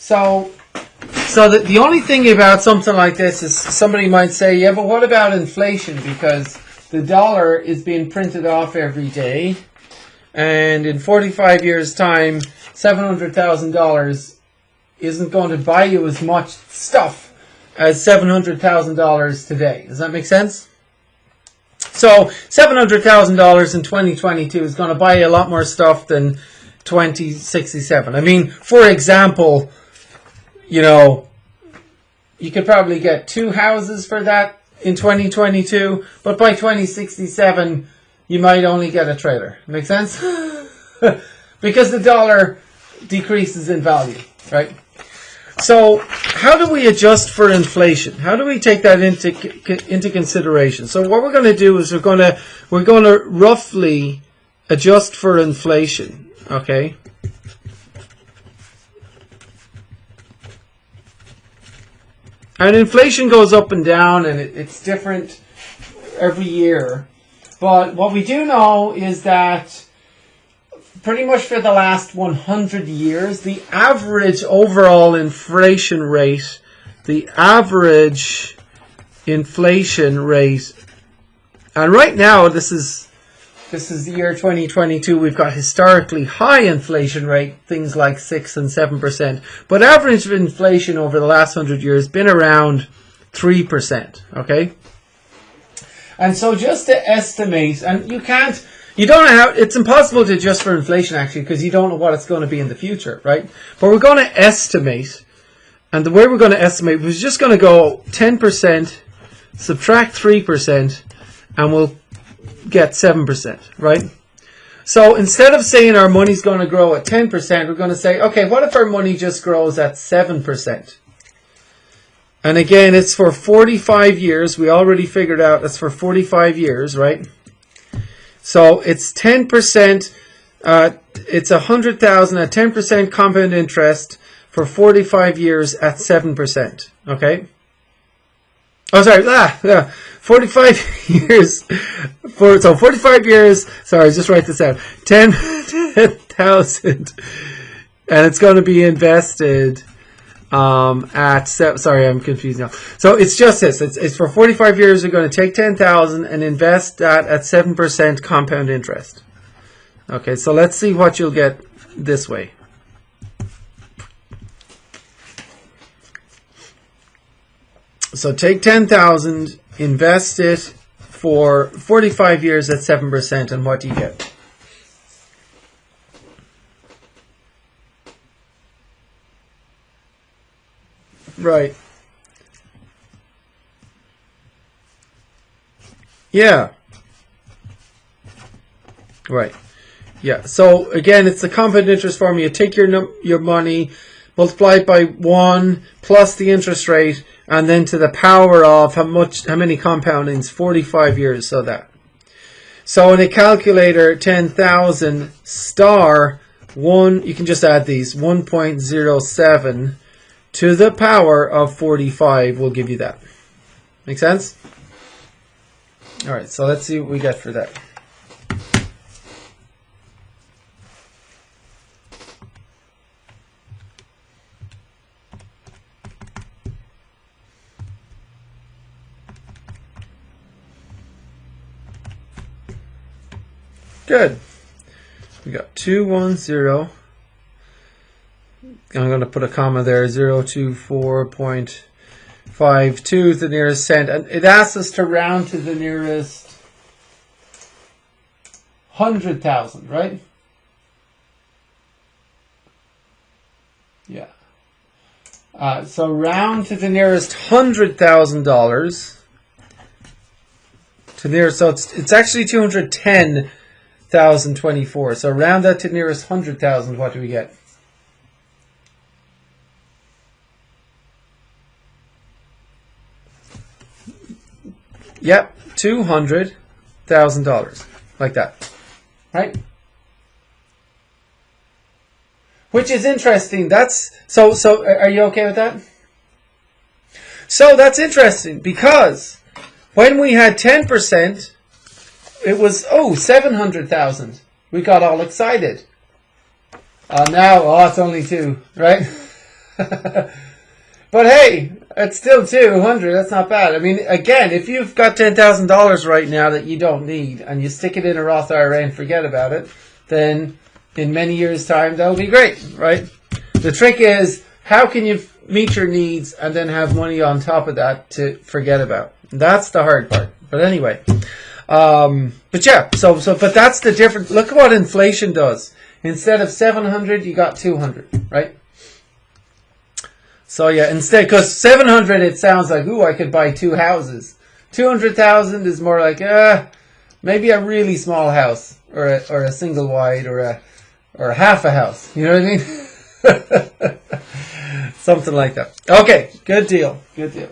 So the only thing about something like this is somebody might say, yeah, but what about inflation? Because the dollar is being printed off every day, and in 45 years' time, $700,000 isn't going to buy you as much stuff as $700,000 today. Does that make sense? So $700,000 in 2022 is going to buy you a lot more stuff than 2067. I mean, for example, you know, you could probably get 2 houses for that in 2022, but by 2067, you might only get a trailer. Make sense? Because the dollar decreases in value, right? So how do we adjust for inflation? How do we take that into consideration? So what we're going to do is we're going to roughly adjust for inflation, okay? And inflation goes up and down, and it's different every year. But what we do know is that pretty much for the last 100 years, the average overall inflation rate, and right now this is the year 2022, we've got historically high inflation rate, things like 6 and 7%, but average inflation over the last 100 years has been around 3%, okay? And so just to estimate, and you don't know how, it's impossible to adjust for inflation actually, because you don't know what it's going to be in the future, right? But we're going to estimate, and the way we're going to estimate, we're just going to go 10%, subtract 3%, and we'll get 7%, right? So instead of saying our money's going to grow at 10%, we're going to say, okay, what if our money just grows at 7%? And again, it's for 45 years. We already figured out it's for 45 years, right? So it's 10%, it's 100,000 at 10% compound interest for 45 years at 7%, okay? Oh, sorry, 45 years, 45 years, sorry, just write this out, 10,000, and it's going to be invested sorry, I'm confused now. So it's just this. It's for 45 years. We're going to take 10,000 and invest that at 7% compound interest. Okay, so let's see what you'll get this way. So take 10,000, invest it for 45 years at 7%, and what do you get? Right. Yeah. Right. Yeah. So again, it's the compound interest formula. You take your money, multiply it by 1 plus the interest rate, and then to the power of how many compoundings? 45 years. So in a calculator, 10,000 star 1. You can just add these 1.07. to the power of 45 will give you that. Make sense? All right, so let's see what we get for that. Good. We got 210. I'm going to put a comma there, 024.52 is the nearest cent. And it asks us to round to the nearest 100,000, right? Yeah. So round to the nearest $100,000. So it's actually 210,024. So round that to the nearest 100,000, what do we get? Yep, $200,000, like that, right? Which is interesting. So are you okay with that? So that's interesting because when we had 10%, it was 700,000. We got all excited. Now it's only 2, right? But hey, it's still 200. That's not bad. I mean, again, if you've got $10,000 right now that you don't need and you stick it in a Roth IRA and forget about it, then in many years' time, that'll be great, right? The trick is, how can you meet your needs and then have money on top of that to forget about? That's the hard part. But anyway, but yeah, but that's the difference. Look at what inflation does. Instead of 700, you got 200, right? So yeah, instead, because 700, it sounds like, ooh, I could buy 2 houses. 200,000 is more like, maybe a really small house, or a single wide, or a half a house. You know what I mean? Something like that. Okay, good deal. Good deal.